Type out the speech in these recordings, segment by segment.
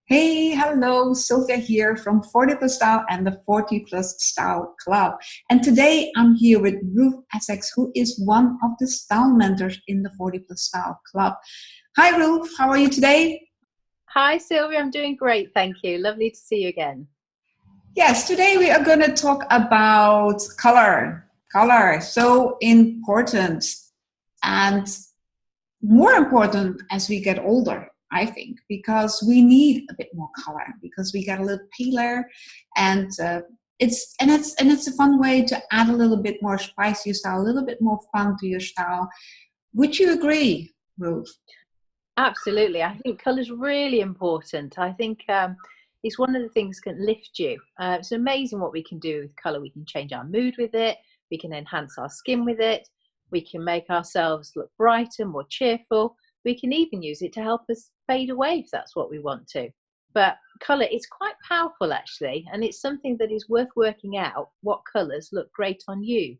Hey, hello, Sylvia here from 40 Plus Style and the 40 Plus Style Club. And today I'm here with Ruth Essex, who is one of the style mentors in the 40 Plus Style Club. Hi, Ruth, how are you today? Hi, Sylvia. I'm doing great, thank you. Lovely to see you again. Yes, today we are going to talk about color. Color, so important and more important as we get older, I think, because we need a bit more color because we get a little paler, and it's a fun way to add a little bit more spice to your style, a little bit more fun to your style. Would you agree, Ruth? Absolutely. I think colour's really important. I think it's one of the things that can lift you. It's amazing what we can do with colour. We can change our mood with it. We can enhance our skin with it. We can make ourselves look brighter, more cheerful. We can even use it to help us fade away if that's what we want to. But colour is quite powerful actually, and it's something that is worth working out what colours look great on you.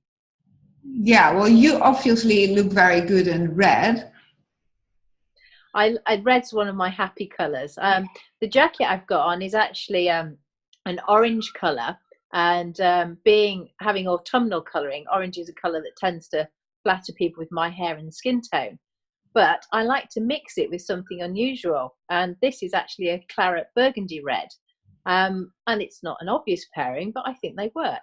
Yeah, well, you obviously look very good in red. I red's one of my happy colours. The jacket I've got on is actually an orange colour, and being having autumnal colouring, orange is a colour that tends to flatter people with my hair and skin tone. But I like to mix it with something unusual, and this is actually a claret burgundy red. And it's not an obvious pairing, but I think they work.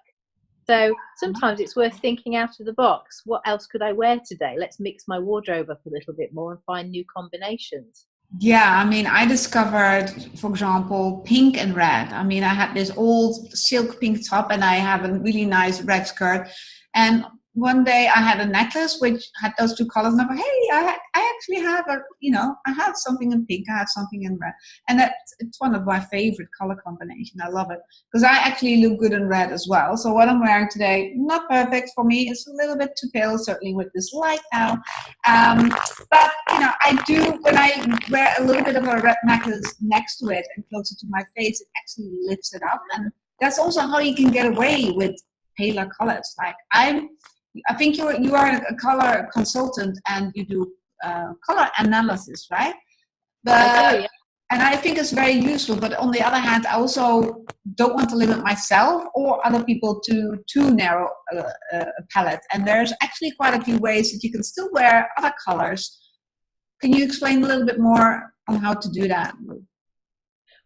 So sometimes it's worth thinking out of the box. What else could I wear today? Let's mix my wardrobe up a little bit more and find new combinations. Yeah, I mean, I discovered, for example, pink and red. I mean, I had this old silk pink top and I have a really nice red skirt. And one day I had a necklace which had those two colors. And I thought, hey, I actually have I had something in pink, I had something in red. And it's one of my favorite color combinations. I love it because I actually look good in red as well. So what I'm wearing today, not perfect for me. It's a little bit too pale, certainly with this light now. Um, but I do when I wear a little bit of a red necklace next to it and closer to my face, it actually lifts it up, and that's also how you can get away with paler colors. Like I think you are a color consultant and you do color analysis, right? I do, But yeah. and I think it's very useful. But on the other hand, I also don't want to limit myself or other people to too narrow a palette. And there's actually quite a few ways that you can still wear other colors. Can you explain a little bit more on how to do that?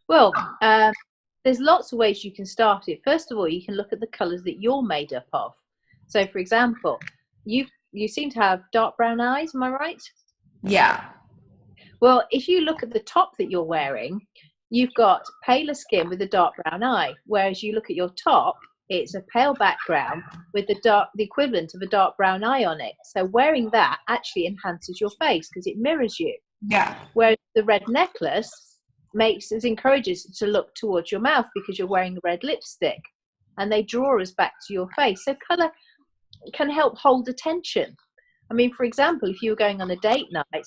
Well, there's lots of ways you can start it. First of all, you can look at the colours that you're made up of. So, for example, you seem to have dark brown eyes. Am I right? Yeah, Well, if you look at the top that you're wearing, you've got paler skin with a dark brown eye, whereas you look at your top, it's a pale background with the equivalent of a dark brown eye on it. So wearing that actually enhances your face because it mirrors you. yeah, Whereas the red necklace makes us encourages to look towards your mouth because you're wearing a red lipstick, and they draw us back to your face. So color can help hold attention. I mean, for example, if you were going on a date night,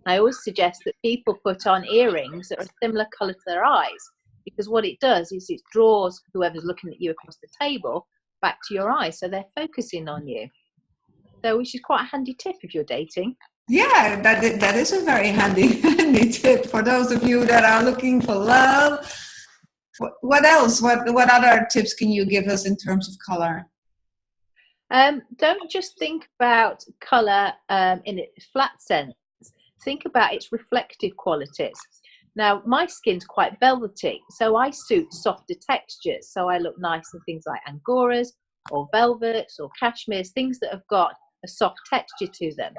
I always suggest that people put on earrings that are a similar color to their eyes, because what it does is it draws whoever's looking at you across the table back to your eyes, so they're focusing on you. So, which is quite a handy tip if you're dating. yeah. That is a very handy handy tip for those of you that are looking for love. What else? What other tips can you give us in terms of color? Don't just think about color in a flat sense. Think about its reflective qualities. Now, my skin's quite velvety, so I suit softer textures. So I look nice in things like angoras or velvets or cashmeres, things that have got a soft texture to them.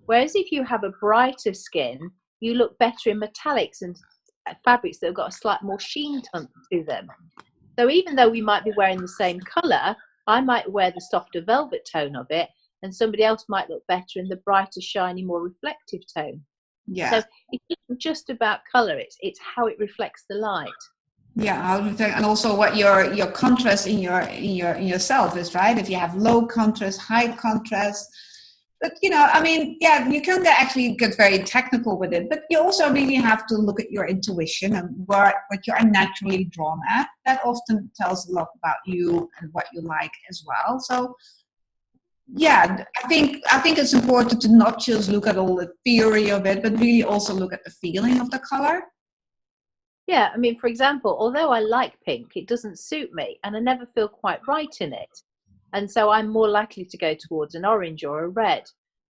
Whereas if you have a brighter skin, you look better in metallics and fabrics that have got a slight more sheen to them. So even though we might be wearing the same colour, I might wear the softer velvet tone of it, and somebody else might look better in the brighter, shiny, more reflective tone. Yeah, So it isn't just about colour; it's how it reflects the light. yeah. How do you think, and also what your contrast in yourself is, right? If you have low contrast, high contrast. But I mean, yeah, you can actually get very technical with it, but you also really have to look at your intuition and what you are naturally drawn at. That often tells a lot about you and what you like as well. So yeah, I think it's important to not just look at all the theory of it, but really also look at the feeling of the color. Yeah, I mean, for example, although I like pink, it doesn't suit me and I never feel quite right in it. And so I'm more likely to go towards an orange or a red.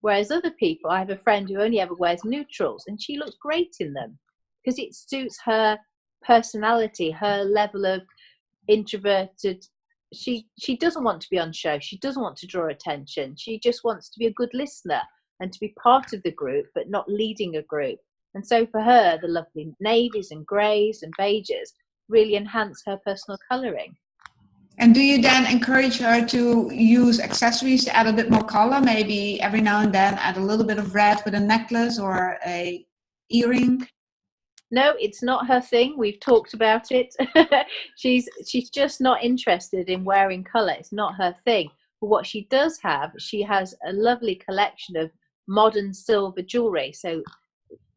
Whereas other people, I have a friend who only ever wears neutrals and she looks great in them because it suits her personality, her level of introverted. She doesn't want to be on show. She doesn't want to draw attention. She just wants to be a good listener and to be part of the group, but not leading a group. And so for her, the lovely navies and greys and beiges really enhance her personal colouring. And do you then encourage her to use accessories to add a bit more color? Maybe every now and then add a little bit of red with a necklace or a earring? No, it's not her thing. We've talked about it. she's just not interested in wearing colour. It's not her thing. But what she does have, she has a lovely collection of modern silver jewellery. So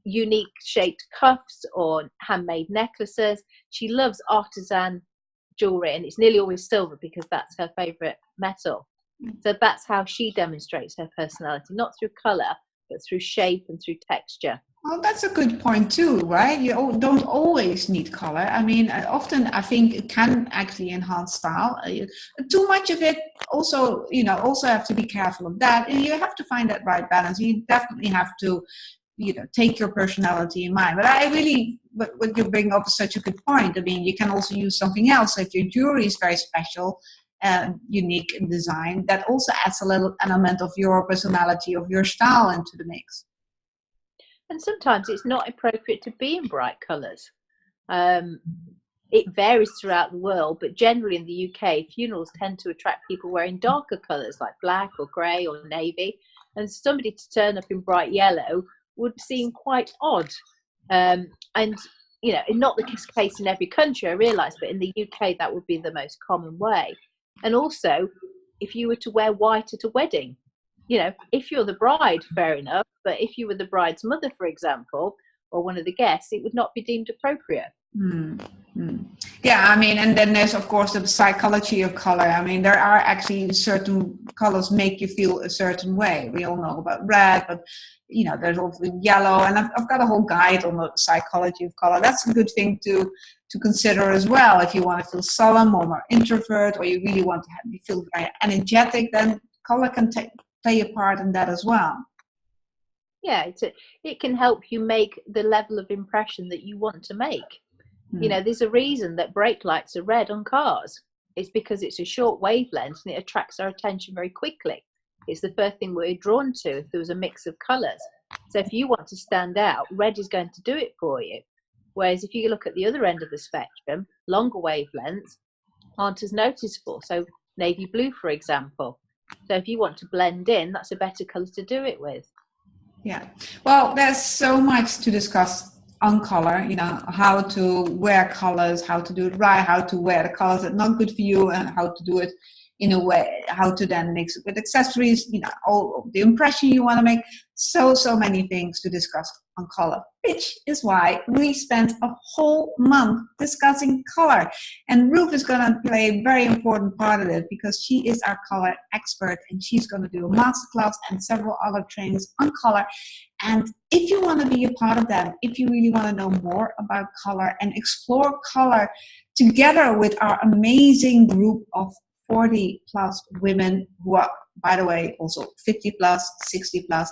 unique shaped cuffs or handmade necklaces. She loves artisan jewellery, and it's nearly always silver because that's her favourite metal. So that's how she demonstrates her personality, not through colour, but through shape and through texture. Well, that's a good point too, right? You don't always need color. I mean, often I think it can actually enhance style. Too much of it also, also have to be careful of that. And you have to find that right balance. You definitely have to, take your personality in mind. But I really, what you bring up is such a good point. I mean, you can also use something else. If your jewelry is very special and unique in design, that also adds a little element of your personality, of your style into the mix. And sometimes it's not appropriate to be in bright colours. It varies throughout the world, but generally in the UK, funerals tend to attract people wearing darker colours like black or grey or navy. And somebody to turn up in bright yellow would seem quite odd. And, not the case in every country, I realise, but in the UK, that would be the most common way. And also, if you were to wear white at a wedding, if you're the bride, fair enough. But if you were the bride's mother, for example, or one of the guests, it would not be deemed appropriate. Yeah, I mean, and then there's, of course, the psychology of color. I mean, there are actually certain colors make you feel a certain way. We all know about red, but, there's also yellow. And I've got a whole guide on the psychology of color. That's a good thing to consider as well. If you want to feel solemn or more introvert, or you really want to feel very energetic, then color can play a part in that as well. Yeah, it can help you make the level of impression that you want to make. There's a reason that brake lights are red on cars. It's because it's a short wavelength and it attracts our attention very quickly. It's the first thing we're drawn to if there was a mix of colours. So if you want to stand out, red is going to do it for you. Whereas if you look at the other end of the spectrum, longer wavelengths aren't as noticeable. So navy blue, for example. So if you want to blend in, that's a better colour to do it with. Yeah. Well, there's so much to discuss on color, how to wear colors, how to do it right, how to wear the colors that are not good for you, and how to do it in a way, how to then mix it with accessories, all the impression you want to make. So many things to discuss on color, which is why we spent a whole month discussing color. And Ruth is going to play a very important part of it because she is our color expert and she's going to do a masterclass and several other trainings on color. And if you want to be a part of that, if you really want to know more about color and explore color together with our amazing group of 40 plus women who are, by the way, also 50 plus, 60 plus,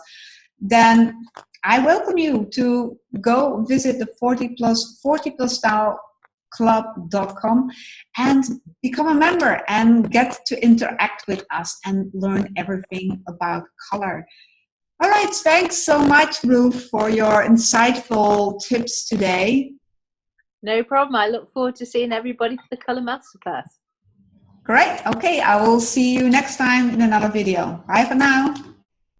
then I welcome you to go visit the 40 plus style club.com and become a member and get to interact with us and learn everything about color. All right, thanks so much, Ruth, for your insightful tips today. No problem. I look forward to seeing everybody for the Color Masterclass. Great. Okay, I will see you next time in another video. Bye for now.